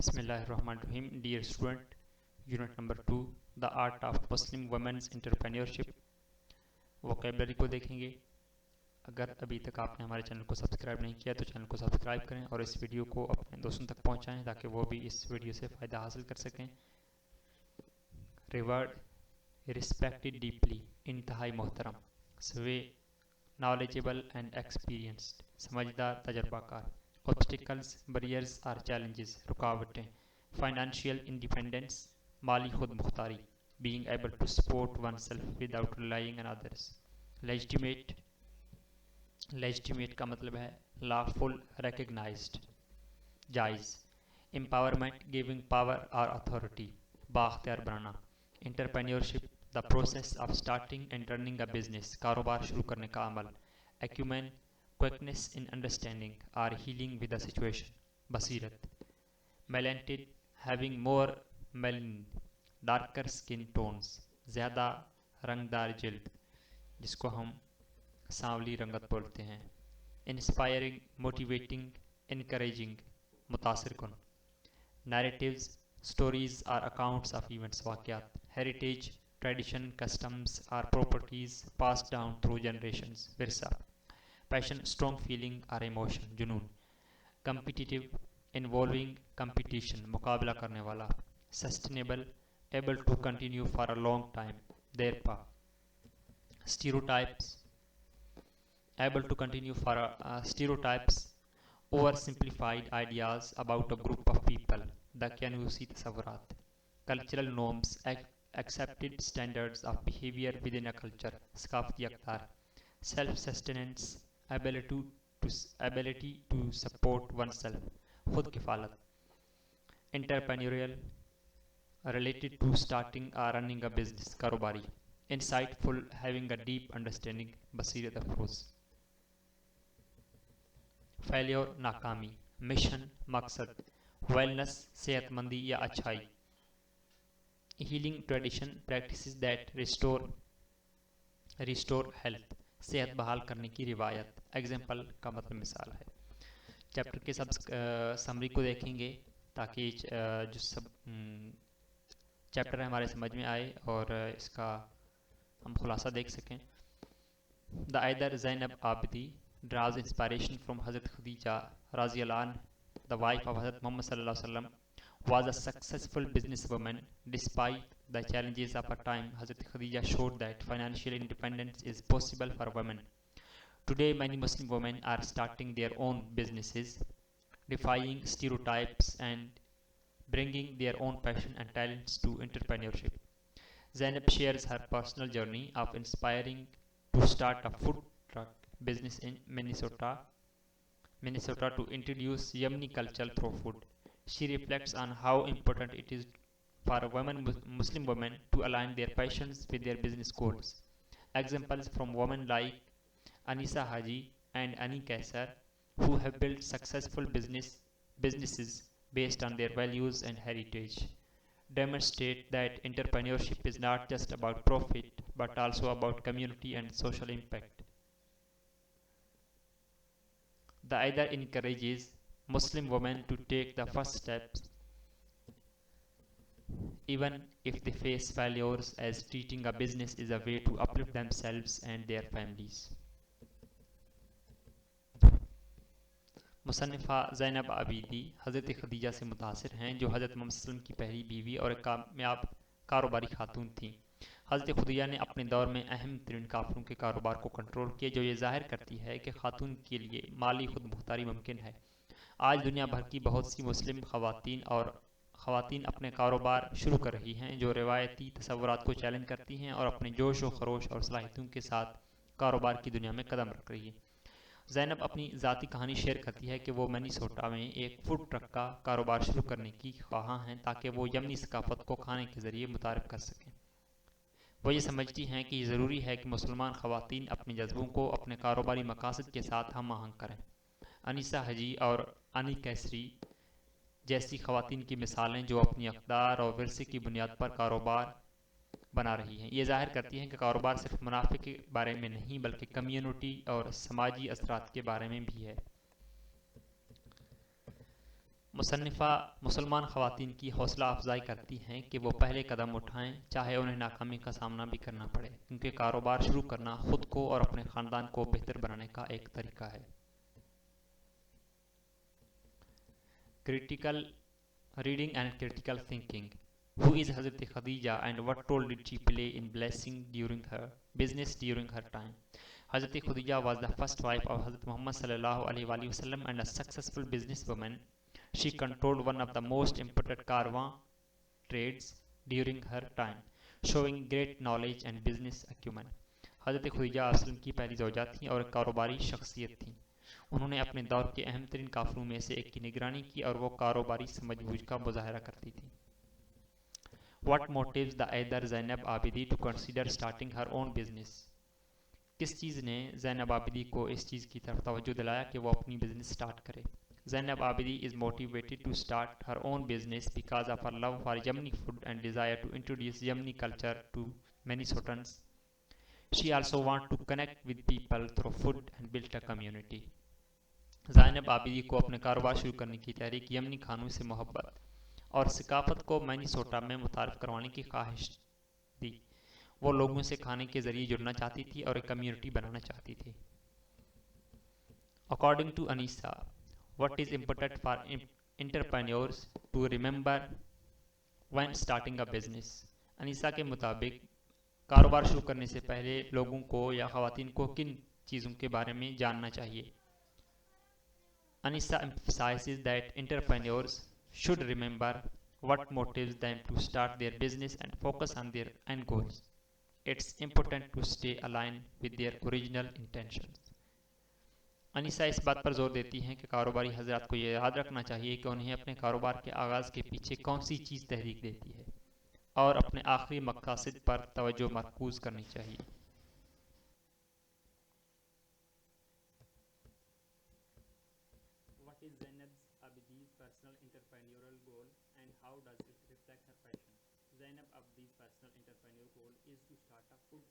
Bismillahirrahmanirrahim. Dear student, unit number 2, the art of Muslim women's entrepreneurship. Vocabulary को देखेंगे। अगर अभी तक आपने हमारे चैनल को सब्सक्राइब नहीं किया तो चैनल को सब्सक्राइब करें और इस वीडियो को अपने दोस्तों तक पहुंचाएं ताकि वो भी इस वीडियो से फ़ायदा हासिल कर सकें। रिवर्ड रिस्पेक्टेड डीपली, इंतहाई मोहतरम। स्वे नॉलेजेबल एंड एक्सपीरियंस्ड, समझदार तजर्बाकार। ऑब्स्टिकल्स बैरियर्स आर चैलेंजेस, रुकावटें। फाइनेंशियल इंडिपेंडेंस, माली खुद मुख्तारी। Being able to support one self without relying on others. Legitimate, legitimate का मतलब है लॉफुल, रिकग्नाइज्ड, जायज़। एम्पावरमेंट, गिविंग पावर और अथॉरिटी, बाख्तियार बनाना। Entrepreneurship, the process of starting and running a business, कारोबार शुरू करने का अमल। एक्यूमेन, क्विकनेस इन अंडरस्टैंडिंग और हीलिंग विद द सिचुएशन, बसीरत। Melanated, having more melanin, darker skin tones, ज़्यादा रंगदार जिल्द, जिसको हम सांवली रंगत बोलते हैं। इंस्पायरिंग, मोटिवेटिंग, इनकरेजिंग, मुतासिर कुन। नैरेटिव्स, स्टोरीज और अकाउंट्स ऑफ इवेंट्स, वाक़यात। हेरिटेज, ट्रेडिशन, कस्टम्स और properties pass down through generations, विरसा। पैशन, स्ट्रॉन्ग फीलिंग और इमोशन, जुनून। कम्पिटिटिव, इन्वॉल्विंग कंपटीशन, मुकाबला करने वाला। Sustainable, able to continue for a long time, देरपा। Stereotypes, able to continue for stereotypes, oversimplified ideas about a group of people, दकियानूसी तसव्वुरात। cultural norms, accepted standards of behavior within a culture, सकाफती अक़दार। self-sustenance, ability to support oneself, खुद किफ़ालत। entrepreneurial, related to starting or running a business, कारोबारी। insightful, having a deep understanding, बसीरत अफरोज़। Failure, नाकामी। Mission, मकसद। Wellness, सेहतमंदी या अच्छाई। Healing tradition, practices that restore health, सेहत बहाल करने की रिवायत। एग्जाम्पल का मतलब मिसाल है। चैप्टर के सब समरी को देखेंगे ताकि जो सब चैप्टर है हमारे समझ में आए और इसका हम खुलासा देख सकें। The either Zainab Abidi draws inspiration from Hazrat Khadija Raziallahu anha, the wife of Hazrat Muhammad sallallahu alaihi wasallam, was a successful businesswoman. Despite the challenges of her time, Hazrat Khadija showed that financial independence is possible for women. Today, many Muslim women are starting their own businesses, defying stereotypes and bringing their own passion and talents to entrepreneurship. Zainab shares her personal journey of inspiring to start a food truck business in Minnesota to introduce Yemeni culture through food. She reflects on how important it is for Muslim women to align their passions with their business goals. Examples from women like Anisa Haji and Ani Kaisar, who have built successful businesses based on their values and heritage, demonstrate that entrepreneurship is not just about profit but also about community and social impact. The either encourages Muslim women to take the first steps even if they face failures, as treating a business is a way to uplift themselves and their families. मुसन्निफ़ा ज़ैनब आबिदी हज़रत खदीजा से मुतासिर हैं जो हज़रत मोहम्मद सल्लल्लाहु अलैहि वसल्लम की पहली बीवी और एक कामयाब कारोबारी खातून थीं। हज़रत खुदीजा ने अपने दौर में अहम तरीन काफ़िलों के कारोबार को कंट्रोल किया, जो ये ज़ाहिर करती है कि खातून के लिए माली खुद मुख्तारी मुमकिन है। आज दुनिया भर की बहुत सी मुस्लिम ख़वातीन अपने कारोबार शुरू कर रही हैं जो रिवायती तसव्वुरात को चैलेंज करती हैं और अपने जोश व खरोश और सलाहियतों के साथ कारोबार की दुनिया में कदम रख रही है। ज़ैनब अपनी ज़ाती कहानी शेयर करती है कि वो मिनेसोटा में एक फूड ट्रक का कारोबार शुरू करने की ख्वाहां हैं ताकि वो यमनी सकाफ़त को खाने के ज़रिए मुतारिफ़ कर सकें। वो ये समझती हैं कि ज़रूरी है कि मुसलमान ख़वातीन अपने जज्बों को अपने कारोबारी मकासद के साथ हम आहंग करें। अनीसा हजी और अनी कैसरी जैसी ख़वातीन की मिसालें जो अपनी अक़दार और विरसे की बुनियाद पर कारोबार बना रही हैं, ये ज़ाहिर करती हैं कि कारोबार सिर्फ मुनाफे के बारे में नहीं बल्कि कम्युनिटी और समाजी असरात के बारे में भी है। मुसन्निफ़ा मुसलमान ख़वातीन की हौसला अफजाई करती हैं कि वो पहले कदम उठाएं, चाहे उन्हें नाकामी का सामना भी करना पड़े, क्योंकि कारोबार शुरू करना खुद को और अपने ख़ानदान को बेहतर बनाने का एक तरीका है। Critical reading and critical thinking. Who is Hazrat Khadija and what role did she play in blessing during her business during her time? Hazrat Khadija was the first wife of Hazrat Muhammad sallallahu alaihi wasallam and a successful businesswoman. She controlled one of the most important caravan trades during her time, showing great knowledge and business acumen. हज़रत खुदीजा असलम की पहली ज़ौजा थीं और कारोबारी शख्सियत थीं। उन्होंने अपने दौर के अहम तरीन काफिलों में से एक की निगरानी की और वो कारोबारी समझबूझ का मुजाहरा करती थी। What motives the either Zainab Abidi to consider starting her own business? किस चीज़ ने ज़ैनब आबिदी को इस चीज़ की तरफ तवज्जो दिलाया कि वो अपनी बिजनेस स्टार्ट करे? Zainab Abidi is motivated to start her own business because of her love for Yemeni food and desire to introduce Yemeni culture to Minnesotans. She also wants to connect with people through food and build a community. Zainab Abidi को अपने कारोबार शुरू करने की तहरीक यमनी खानों से मोहब्बत और सकाफत को मिनेसोटा में मुतारफ़ करवाने की ख्वाहिश थी। वो लोगों से खाने के ज़रिए जुड़ना चाहती थी और एक कम्युनिटी बनाना चाहती थी। According to Anisa, what is important for entrepreneurs to remember when starting a business? Anisa के मुताबिक कारोबार शुरू करने से पहले लोगों को या ख़वातीन को किन चीज़ों के बारे में जानना चाहिए? Anisa emphasizes that entrepreneurs should remember what motives them to start their business and focus on their end goals. It's important to stay aligned with their original intentions. Anisa इस बात पर जोर देती हैं कि कारोबारी हजरात को यह याद रखना चाहिए कि उन्हें अपने कारोबार के आगाज़ के पीछे कौन सी चीज़ तहरीक देती है और अपने आखिरी मकसद पर तवज्जो मरकूज़ करनी चाहिए। What is Zainab Abidi's personal entrepreneurial goal and how does it reflect her passion? Zainab Abidi's personal entrepreneurial goal is to start a food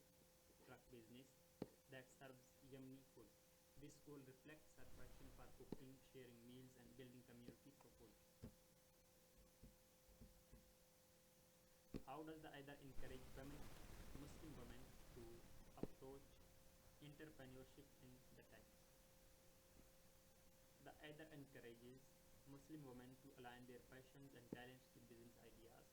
truck business that serves Yemeni food. This goal reflects her passion for cooking, sharing meals, and building community through food. How does the Aida encourage women, Muslim women, to approach entrepreneurship in the text? The Aida encourages Muslim women to align their passions and talents with business ideas,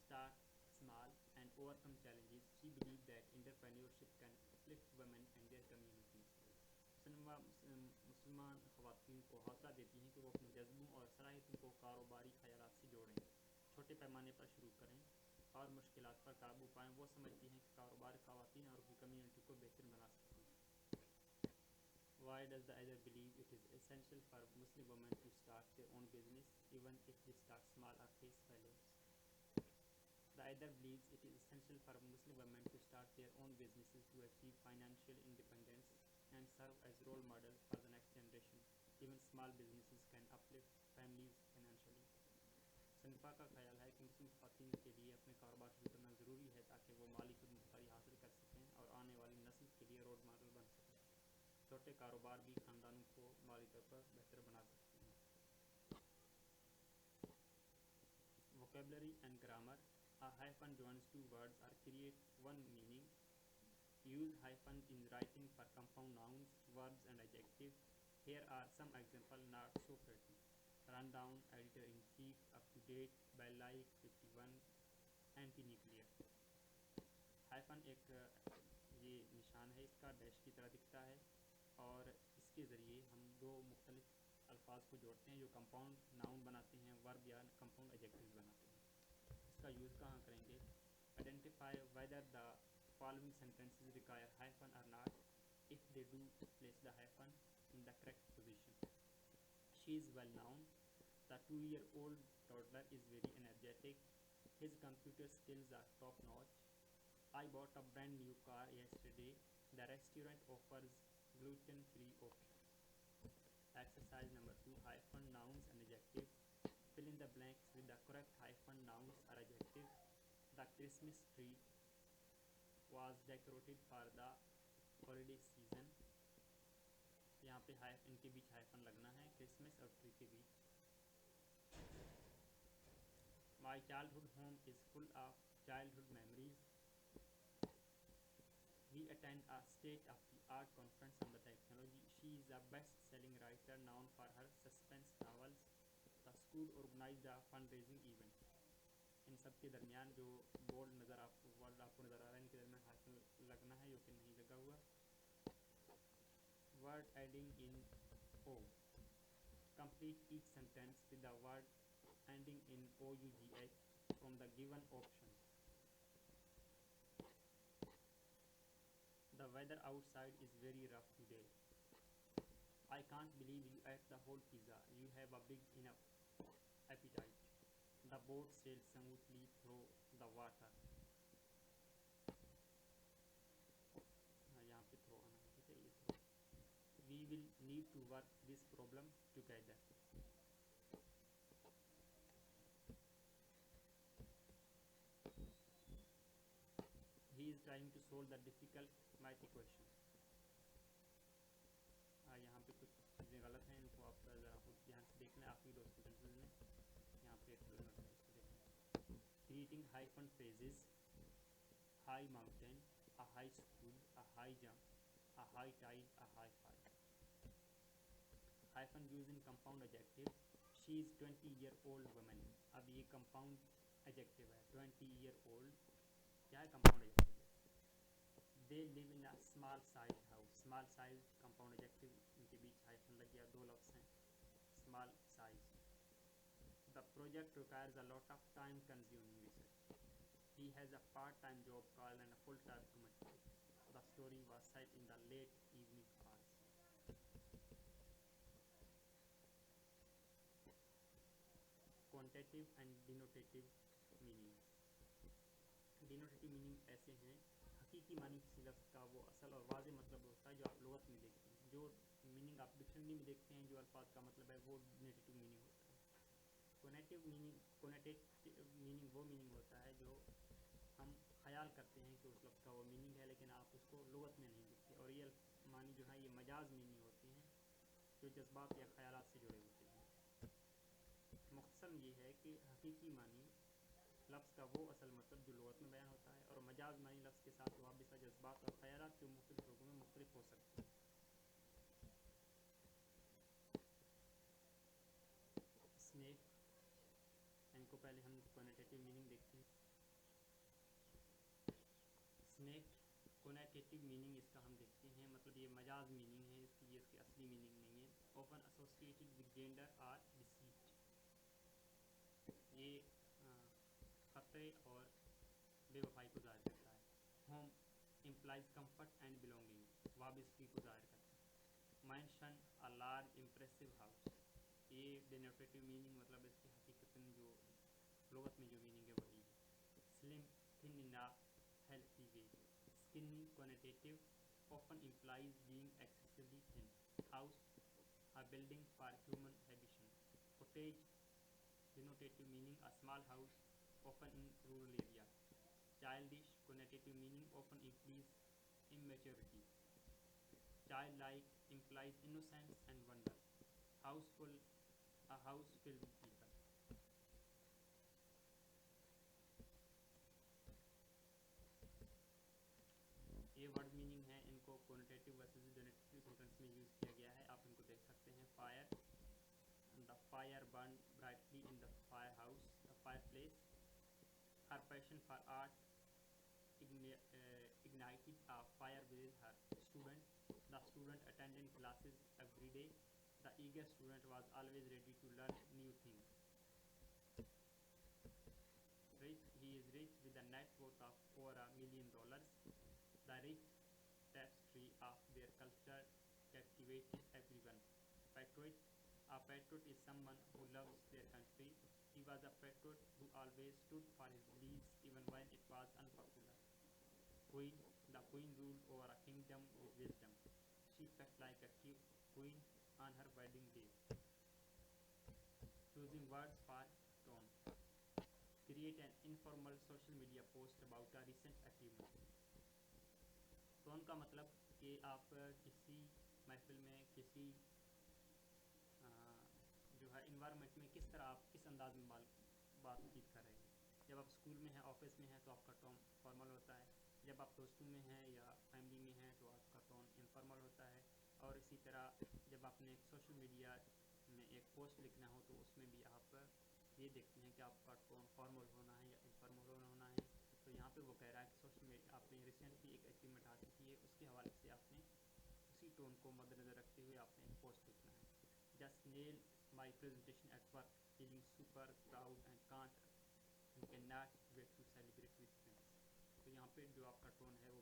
start small, and overcome challenges. She believes that entrepreneurship can uplift women and their communities. मुसलमान ख़वातीन को हौसला देती हैं कि वो अपने जज्बों और सलाहियतों को कारोबारी ख़यालात से जोड़ें, छोटे पैमाने पर शुरू करें और मुश्किलात पर काबू पाएं। वो समझती हैं कि कारोबार ख़वातीन और उनकी कम्युनिटी को बेहतर बना सकती है। Why does the Aida believe it is essential for Muslim women to start their own business even if they start small or face failures? The Aida believes it is essential for Muslim women to start their own businesses to achieve financial independence and serve as role models for the next generation. Even small businesses can uplift families financially. सनफा का ख्याल है कि मुस्लिम ख़वातीन के लिए अपने कारोबार शुरू करना ज़रूरी है ताकि वो माली खुदमुख्तारी हासिल कर सकें और आने वाली नस्ल के लिए रोल मॉडल बन सकें। छोटे कारोबार भी ख़ानदानों को माली तौर पर बेहतर बना सकते हैं। Vocabulary and grammar. A hyphen joins two words or create one meaning. Use hyphens in writing for compound nouns, verbs and adjectives. Here are some examples not so pretty. Rundown, editor-in-chief, up-to-date, bell-like, 51, anti-nuclear. Hyphen एक ये निशान है, इसका dash की तरह दिखता है और इसके ज़रिए हम दो मुख्तलिफ अल्फाज को जोड़ते हैं जो कंपाउंड नाउन बनाते हैं, वर्ब या कंपाउंड एडजेक्टिव्स बनाते हैं। इसका यूज़ कहाँ करेंगे? Identify whether the following sentences require hyphen or not. If they do, place the hyphen in the correct position. She is well known. The 2-year-old toddler is very energetic. His computer skills are top notch. I bought a brand new car yesterday. The restaurant offers gluten-free option. Exercise number 2, hyphen nouns and adjectives. Fill in the blanks with the correct hyphen nouns or adjectives. The Christmas tree was decorated for the holiday season. यहाँ पे इनके बीच hyphen लगना है, Christmas और tree के बीच। My childhood home is full of childhood memories. We attend a state-of-the-art conference on the technology. She is a best-selling writer known for her suspense novels. The school organized a fundraising event. इन सब के दरमियान जो board नज़र आपको नज़र आ रहा है, इनके दरमियान हाथ लगना है जो कि नहीं लगा हुआ. Word ending in O. Complete each sentence with the word ending in OUGH from the given option. The weather outside is very rough today. I can't believe you ate the whole pizza. You have a big enough appetite. The boat sailed smoothly through the water. यहाँ पे throw आना है, ठीक है, ये throw. We will need to work this problem together. He is trying to solve the difficult math equation. यहाँ पे कुछ चीज़ें गलत हैं, इनको आप ज़रा कुछ ध्यान से देख लें. आपकी दोस्तों सेंटेंस में यहाँ पे creating hyphen phrases. High mountain, a high school, a high jump, a high tide, a high five. Hyphen used in compound adjective. She is 20-year-old woman. अब ये compound adjective है. 20-year-old क्या है? compound adjective. They live in a small size house. Small size compound adjective, इनके बीच hyphen लग गया. दो लफ्ज़ हैं. Small size. The project requires a lot of time-consuming research. He has a part-time job called and a full-time commitment. The story was set in the late evening hours. Quantitative and denotative meaning. Denotative meaning ऐसे हैं, हकीकी मानी किसी लफ्ज़ का वो असल और वाज़ेह मतलब होता है जो आप लुग़त में देखते हैं. जो मीनिंग आप डिक्शनरी में देखते हैं, जो अल्फाज का मतलब है, वो डिनोटेटिव मीनिंग होता है. कोनेटिव मीनिंग वो मीनिंग होता है जो हम ख्याल करते हैं कि उस लफ्ज़ का वो मीनिंग है, लेकिन आप उसको लुग़त में नहीं देखते. और ये मानी जो है ये मजाज मीनिंग होती हैं जो जज्बात या ख्यालात से जुड़े होते हैं. मुख्तसर ये है कि हकीकी मानी लफ्ज़ का वो असल मतलब जो लुग़त में बयान होता है, और मजाज मानी लफ्ज़ के साथ वाबिस्ता जज्बात और ख्यालात जो मुख्तलिफ लोगों में मुख्तलिफ हो सकते हैं. स्नेक, इनको पहले हम क्वांटिटेटिव मीनिंग देखते हैं. स्नेक क्वांटिटेटिव मीनिंग इसका हम देखते हैं, मतलब ये मजाज मीनिंग है इसकी, ये इसकी असली मीनिंग नहीं है. Often associated with gender or deceit. ये खतरे और बेवफाई को ज़ाहिर करता है. Home implies comfort and belonging, वाबस्तगी को ज़ाहिर करता है. Mansion a large impressive house, ये डिनोटेटिव मीनिंग मतलब इसकी हकीकतन जो लुग़त में जो मीनिंग है वही है. Slim thin in a healthy way. Skinny quantitative often implies being excessively thin. House, a building for human habitation. Cottage, denotative meaning a small house, often in rural area. Childish, connotative meaning often implies immaturity. Childlike implies innocence and wonder. Houseful, a house filled with people. ये word meaning है, इनको connotative versus denotative sentence में use किया गया है. आप इनको देख सकते हैं. Fire, the fire burn brightly in the fire house, the fire place. Her passion for art ignited a fire within her. Student, the student attended classes every day. The eager student was always ready to learn new things. Rich, he is rich with a net worth of over $1 million. The rich tapestry of their culture captivated everyone. Patriot, a patriot is someone who loves their country. He was a patriot who always stood for his beliefs even when it was unpopular. Queen, the queen ruled over a kingdom with wisdom. She felt like a queen on her wedding day. Choosing words for tone. Create an informal social media post about a recent achievement. Tone का मतलब कि आप किसी महफिल में, किसी जो है इन्वायरमेंट में किस तरह आप किस अंदाज में बातचीत कर रहे हैं. जब आप स्कूल में हैं, ऑफिस में हैं, तो आपका टोन फॉर्मल होता है। जब आप दोस्तों में हैं या फैमिली में हैं तो आपका टोन इनफॉर्मल होता है। और इसी तरह जब आपने एक सोशल मीडिया में एक पोस्ट लिखना हो तो उसमें भी आप ये देखते हैं कि आपका टोन फॉर्मल होना है या इनफॉर्मल होना है। तो यहाँ पे वो कह रहा है कि सोशल मीडिया आपने रिसेंटली एक अचीवमेंट हासिल की है, उसके हवाले से आपने उसी टोन को मद्देनज़र रखते हुए आपने एक पोस्ट लिखना है। Just nail my presentation at work, feeling super proud and can't and can not wait to celebrate with friends. तो यहाँ पे जो आपका टोन है वो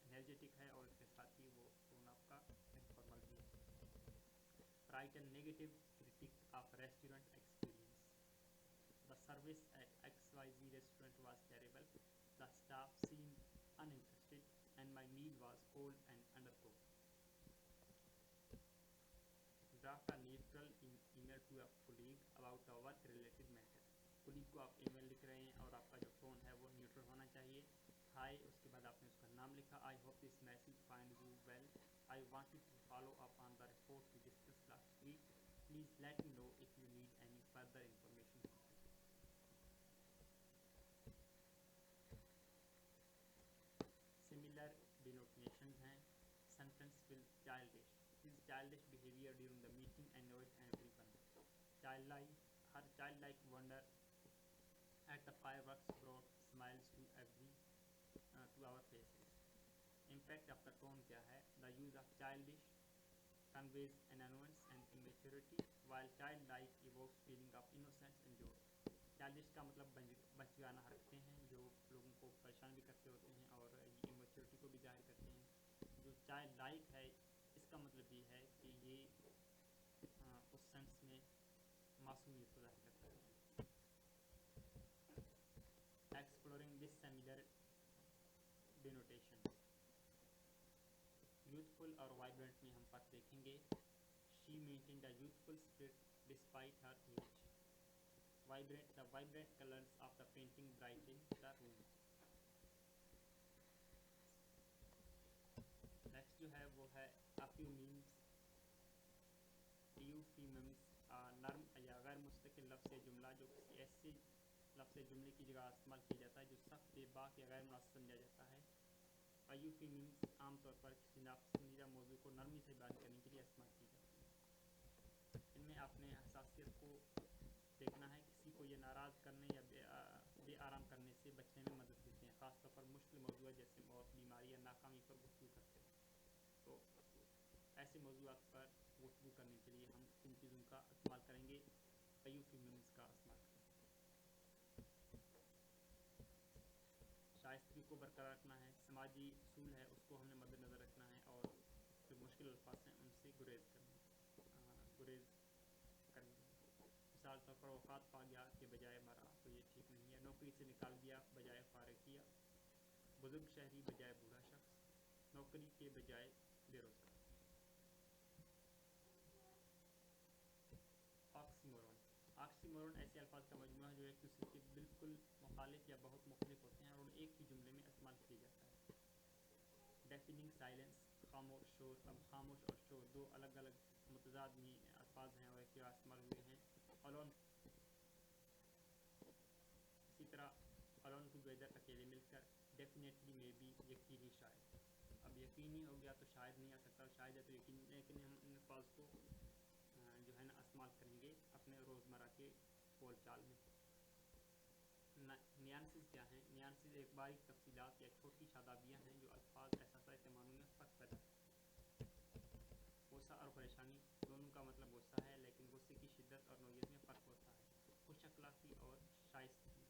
एनर्जेटिक है और इसके साथ ही वो टोन आपका इनफॉर्मल भी है। Right and negative critic of restaurant experience. The service eight XYZ restaurant was terrible. The staff seemed uninterested and my meal was cold and undercooked. Draft a neutral email to a colleague about a work related matter. Colleague को आप email लिख रहे हैं और आपका जो tone है वो न्यूट्रल होना चाहिए। हाय, उसके बाद आपने उसका नाम लिखा। I hope this message find you well. I wanted to follow up on the report we discuss last week. Please let me know if you need any further information. Similar denotations हैं। Sentence will childish, his childish behaviour during the meeting annoyed everyone. Childlike, her childlike wonder at the fireworks brought smiles to our faces. Impact of the tone क्या है? The use of childish conveys an annoyance and immaturity, while childlike evokes feeling of innocence and joy. Childish का मतलब बचकाना हरकतें हैं जो लोगों को परेशान भी करते होते हैं और ये इमेच्योरिटी को भी जाहिर करते हैं। जो चाइल्ड लाइक है इसका मतलब ये है कि ये उस सेंस में मासूमियत को जाहिर करता है। Exploring this similar denotation. Youthful और वाइब्रेंट में हम फर्क देखेंगे। She maintained a youthful spirit despite her age. Vibrant, the vibrant colours of the painting brighten the room. Next जो है वो है अफ्यूमिम्स। यूफीमिम्स नर्म या गैर मुस्तकिल लफ्ज़ या जुमला जो किसी ऐसे लफ्ज़ या जुमले की जगह इस्तेमाल किया जाता है जो सख्त, बेबाक या गैर मुनासिब समझा जाता है। यूफीमिम्स आमतौर पर किसी नापसंदीदा मौजू को नरमी से बयान करने के लिए इस्तेमाल की जाती है। इनमें आपने हसासियत को देखना है। किसी को ये नाराज़ करने या बेआराम करने से बचने में मदद देते हैं, ख़ासतौर पर मुश्किल मौजूद जैसे मौत, बीमारी या नाकामी पर गुफ्तगू करते हैं। तो ऐसे मौजूद पर गुफ्तगू करने के लिए हम किन चीज़ों का इस्तेमाल करेंगे? यूफीमिम्स का इस्तेमाल करेंगे। शाइस्तगी को बरकरार रखना है, समाजी उसूल है उसको हमने मद्देनज़र रखना है और जो मुश्किल अल्फाज हैं उनसे गुरेज करनी है। मिसाल तौर पर वफ़ात पा गया के बजाय मरा तो ये ठीक नहीं है। नौकरी से निकाल दिया बजाय फारिग किया। बुजुर्ग शहरी बजाय बूढ़ा शख्स। नौकरी के बजाय बेरोज़गार। ऑक्सीमोरन। ऑक्सीमोरन ऐसे अल्फाज का मजमूआ है जो एक दूसरे के बिल्कुल मुखालिफ या बहुत मुख्तलिफ होते हैं और उन्हें एक ही जुमले में इस्तेमाल किया जाता है। डेफिनिंग साइलेंस, खामोश शोर। अब खामोश और शोर दो अलग अलग मुतजाद अल्फाज हैं और एक जगह इस्तेमाल हुए हैं। अलोन, इसी तरह अलोन टुगेदर अकेले मिलकर। डेफिनेटली में भी यकीनी शायद। अब यकीनी हो गया तो शायद नहीं आ सकता, शायद है तो यकीन, लेकिन हम इन अल्फाज को जो है ना इस्तेमाल करेंगे अपने रोज़मर्रा के बोल चाल में। नियांसेस क्या हैं? नियांसेस एक बारीक तफसीलात या छोटी शादाबियाँ हैं जो अल्फाज, एहसास के मानों में फ़र्क पैदा करती हैं। गुस्सा और परेशानी दोनों का मतलब गुस्सा है, लेकिन गुस्से की शिद्दत और नौयत में फ़र्क होता है। खुश अखलाक़ी और शाइस्तगी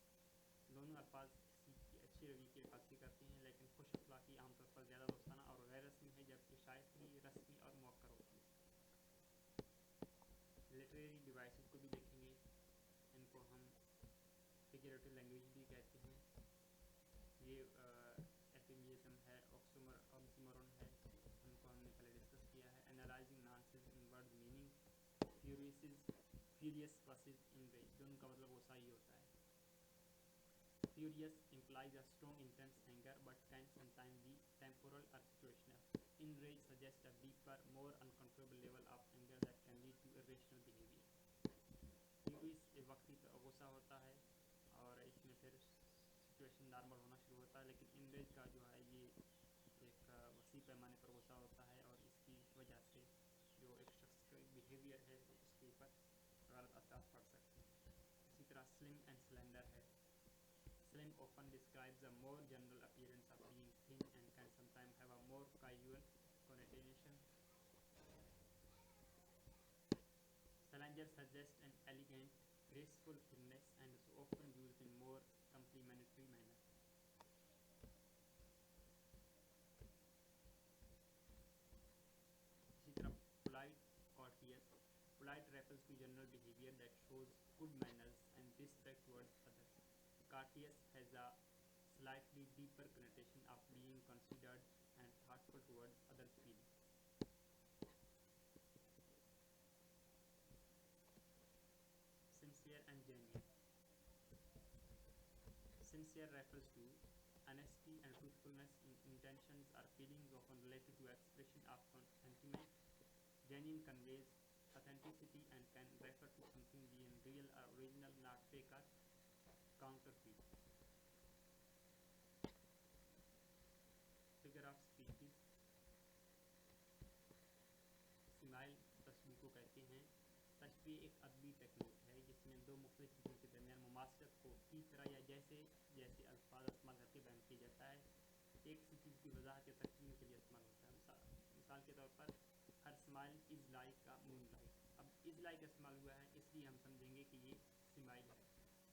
दोनों अल्फाज किसी की अच्छी रवैये की अक्कासी करते हैं, लेकिन खुश अखलाक़ी आमतौर पर ज़्यादा दोस्ताना और गैर रस्मी है, जबकि शाइस्तगी रस्मी और मौक़र होती है। लिटरेरी डिवाइसेस को भी देखेंगे, इनको हम फिगरेटिव लैंग्वेज भी कहते हैं। ये एफिमिज़म है, ऑक्सीमोरन है, उनको हमने पहले डिस्कस किया है। Analysing nonsense in word meaning. Furious versus enrage दोनों का मतलब वो सही होता है। Furious implies a strong intense anger but can sometimes be temporal or situational. Enraged suggests a deeper, more uncontrollable level of anger that can lead to irrational behavior. Furious एक वक्ती गुस्सा होता है और इसमें फिर सिचुएशन नॉर्मल होना शुरू होता है, लेकिन इंग्रेज का जो है ये एक वसी पैमाने पर गुस्सा होता है और इसकी वजह से जो एक शख्स का बिहेवियर है उसके ऊपर गलत असर पड़ सकते हैं। इसी तरह स्लिम एंड स्लेंडर है। Slim often describes a more general appearance of being thin and can sometimes have a more casual connotation. Slender suggests an elegant, graceful thinness and is often used in more complimentary manner. इसी तरह polite, courteous. Polite refers to general behavior that shows good manners and respect towards others. Courteous has a slightly deeper connotation of being considered and thoughtful towards others' feelings. Sincere and genuine. Sincere refers to honesty and truthfulness in intentions or feelings, often related to expression of sentiment. Genuine conveys authenticity and can refer to something being real or original, not fake or counterfeit. Figure of speeches. Simile तशबीह को कहते हैं। तशबीह एक अदबी technique है जिसमें दो मुख्तलिफ चीज़ों के दरमियान मुमासलत को की तरह या जैसे जैसे अल्फाज इस्तेमाल करके बयान किया जाता है, एक सी चीज़ की वजाहत या तकसीम के लिए इस्तेमाल होता है। मिसाल के तौर पर हर स्माइल इज़ लाइक का मून लाइट। अब इज़ लाइक इस्तेमाल हुआ है इसलिए हम समझेंगे कि ये स्माइल है,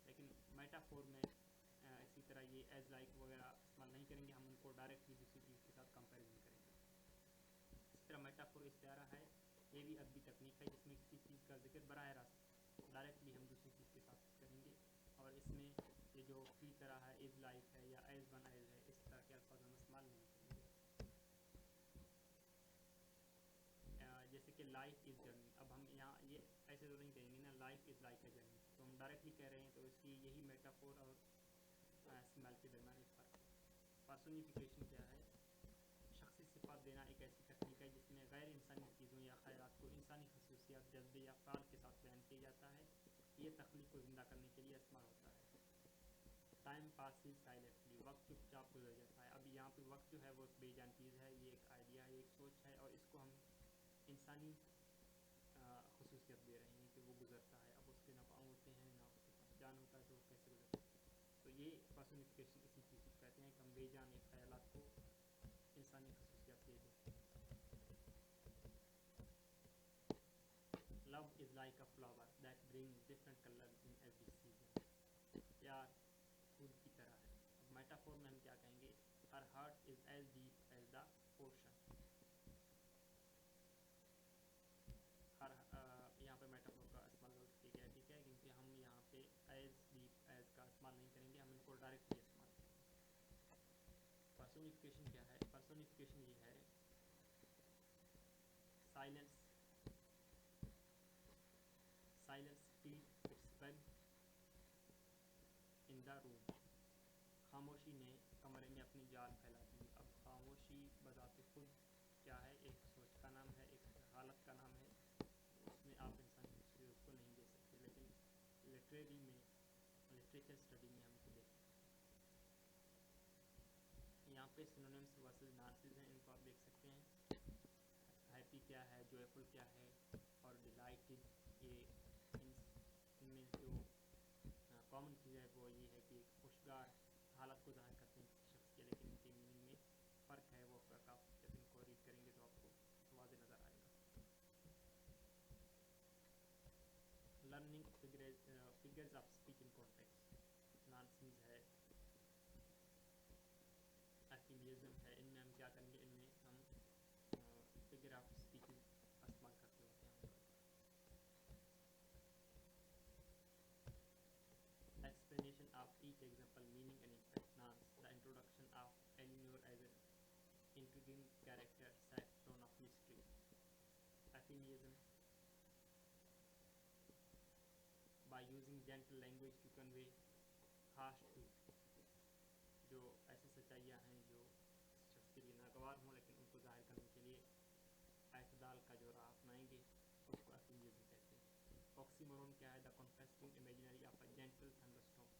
लेकिन मेटाफोर में इसी तरह ये एज लाइक वगैरह इस्तेमाल नहीं करेंगे, हम उनको डायरेक्टली दूसरी चीज़ के साथ कंपेरिजन करेंगे। इस तरह मेटाफोर इस्तारा है, ये भी अदबी तकनीक है जिसमें किसी चीज़ का जिक्र बराह रास्त डायरेक्टली हम दूसरी चीज़ के साथ करेंगे, और इसमें ये जो की तरह है, इज़ लाइक है या एज वन एज है, इस तरह के अल्फाज हम इस्तेमाल नहीं करेंगे। जैसे कि लाइफ इज़ जर्नी, अब हम यहाँ ये ऐसे तो नहीं कहेंगे ना, life is like a journey, तो हम डायरेक्टली कह रहे हैं, तो इसकी यही मेटाफोर और इस्तेमाल के दरमियान एक फ़र्क है। पर्सोनिफिकेशन क्या है? शख्सी सिफात देना एक ऐसी तकनीक है जिसमें गैर इंसानी चीज़ों या ख़यालात को इंसानी खसूसियात, जज्बे या फ़ाल के साथ बयान किया जाता है। ये तख्लीक को ज़िंदा करने के लिए इस्तेमाल होता है। टाइम पासिस साइलेंटली, वक्त चुपचाप गुजर जाता है। अब यहाँ पे वक्त जो है वो बेजान चीज़ है, ये एक आइडिया है, एक सोच है, और इसको हम इंसानी खसूसियत दे रहे हैं कि वो गुजरता है। अब उसके ना पाँव होते हैं ना उसके पास जान होता है, तो वो कैसे गुजरता है। तो ये पर्सोनिफिकेशन इसी चीज़ को कहते हैं कि हम बेजान एक ख्यालात को इंसानी खसूसियत दे दें। Love is like a flower that brings different colours in every season. प्यार फूल की तरह है। अब मेटाफोर में हम क्या कहेंगे? Her heart is as deep as the ocean. हर यहाँ पे मेटाफोर का इस्तेमाल ठीक है, क्योंकि हम यहाँ पे एज डीप एज का इस्तेमाल नहीं करेंगे, हम इनको डायरेक्टली इस्तेमाल करेंगे। पर्सोनिफिकेशन क्या है? पर्सोनिफिकेशन ये है silence teeth it's web in the room. खामोशी ने कमरे में अपनी जाल फैला दी। अब खामोशी बजाते खुद क्या है? एक सोच का नाम है, एक हालत का नाम है, उसमें आप इंसान की उसको नहीं दे सकते, लेकिन लिटरेचर स्टडी में हम इसको देखते हैं। यहाँ पे सिनोनिम्स वर्सेस नाउन्स हैं, इनको आप देख सकते हैं। हैप्पी क्या है, जॉयफुल क्या है, और डिलाइटेड, ये इनमें जो कॉमन चीज़ है वो ये है कि खुशगार हालत को ज़ाहिर करते हैं किसी शख्स के, लेकिन इनके मीनिंग में फ़र्क है। वो आप जब इनको रीड करेंगे तो आपको वाज़ेह नज़र आएगा। Learning figures of speech in context, nonsense है, एफिमिज़म है। इनमें हम क्या करेंगे? इनमें हम फिगर ऑफ स्पीच इस्तेमाल करते होते हैं। Explanation of each example, meaning and impact. Nouns. The introduction of Eleanor as an intriguing character set tone of mystery. Euphemism. By using gentle language to convey harsh truth. जो ऐसी सच्चाइयाँ हैं जो शख्स के लिए नागवार हों, लेकिन उनको जाहिर करने के लिए एतदाल का जो राह अपनाएंगे, उसको एफिमिज़म कहते हैं। ऑक्सीमोरन क्या है? The contrasting imaginary of a gentle thunderstorm.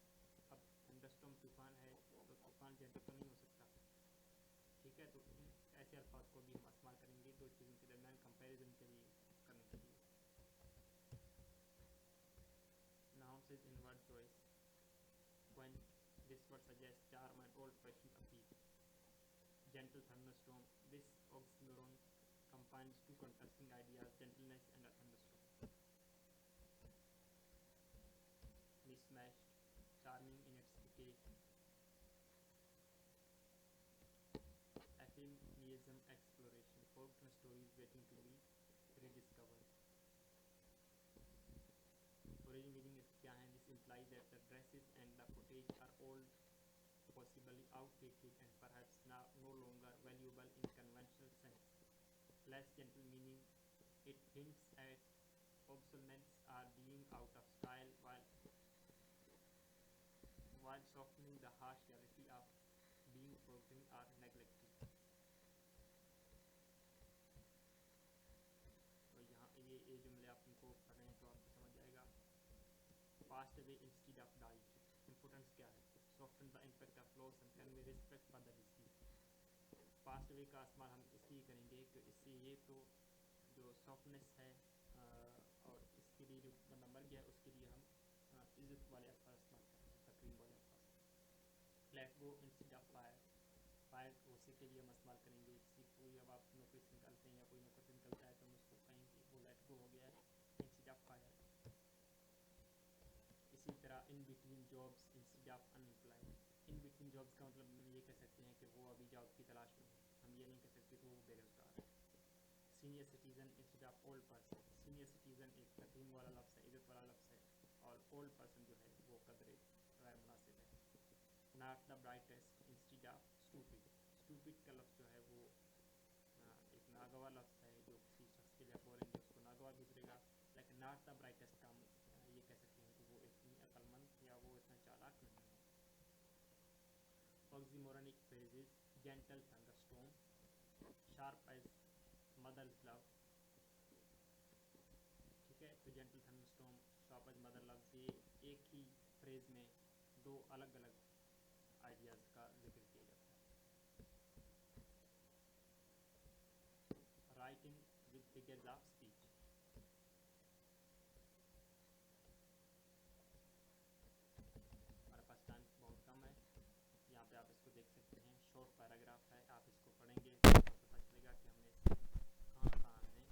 अब थंडरस्टॉर्म तूफान है, जेंडर तो नहीं हो सकता, ठीक है। तो ऐसे अल्फाज को भी हम इस्तेमाल करेंगे दो चीज़ों के दरमियान कंपैरिजन के लिए करने के लिए। Nouns is in word choice when this word suggests charm and old-fashioned appeal. Gentle thunderstorm. This oxymoron combines two contrasting ideas, gentleness and a thunderstorm. Mismatched. Charming in its decay. Ephemeranism exploration. Forgotten stories waiting to be rediscovered. Origin meaning is क्या है? This implies that the dresses and the footage are old, possibly outdated, and perhaps now no longer valuable in conventional sense. Less gentle meaning, it hints at obsolescence or being out of style while softening the harsh reality of being forgotten or neglected. तो यहाँ ये जुमले आप इनको पढ़ें तो आपको समझ आएगा। Passed away instead of died. Importance क्या है? Soften the impact of loss and convey respect for the deceased. Passed away का इस्तेमाल हम इसलिए करेंगे कि इससे ये तो जो सॉफ्टनेस है और इसके लिए जो बंदा मर गया उसके लिए हम इज्जत वाले अल्फाज इस्तेमाल करेंगे, तकरीम वाले अल्फाज। Let go instead of fire. Fire घोसे के लिए हम इस्तेमाल करेंगे। किसी कोई अब आप नौकरी से निकलते हैं या कोई नौकरी से निकलता है तो हम उसको कहेंगे वो लेट गो हो गया है इंस्टेड ऑफ फायर। इसी तरह in between jobs instead of unemployed. In between jobs का मतलब हम ये कह सकते हैं कि वो अभी जॉब की तलाश में है, हम ये नहीं कह सकते कि वो बेरोजगार है। Senior citizen instead of old person. Senior citizen एक तकरीम वाला लफ्ज़ है, इज़्ज़त वाला लफ्ज़ है, और ओल्ड पर्सन जो है वो कदर गैर मुनासिब है। Not the brightest instead of stupid. Stupid का लफ्ज़ जो है वो एक नागवार लफ्ज़ है, जो किसी शख्स के लिए आप बोलेंगे उसको नागवार गुजरेगा, लेकिन नॉट द ब्राइटेस्ट का हम ये कह सकते हैं कि वो इतनी अक्लमंद या वो इतना चालाक नहीं है। Oxymoronic phrases. Gentle thunderstorm, sharp edge mother's love. ठीक है, तो gentle thunderstorm, sharp edge mother love, ये एक ही फ्रेज में दो अलग अलग आइडियाज़ का जिक्र किया जाता है। Writing with figures of speech. हमारे पास टाइम बहुत कम है, यहाँ पे आप इसको देख सकते हैं, शॉर्ट पैराग्राफ है, आप इसको पढ़ेंगे तो आपको पता चलेगा कि हमने कहाँ कहाँ हमने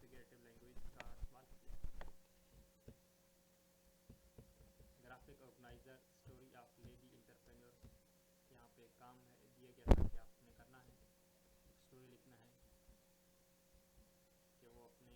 फिगरेटिव लैंग्वेज का इस्तेमाल किया। Graphic organiser story of lady entrepreneur. यहाँ पे काम है दिया गया था कि आपने करना है, स्टोरी लिखना है कि वो अपने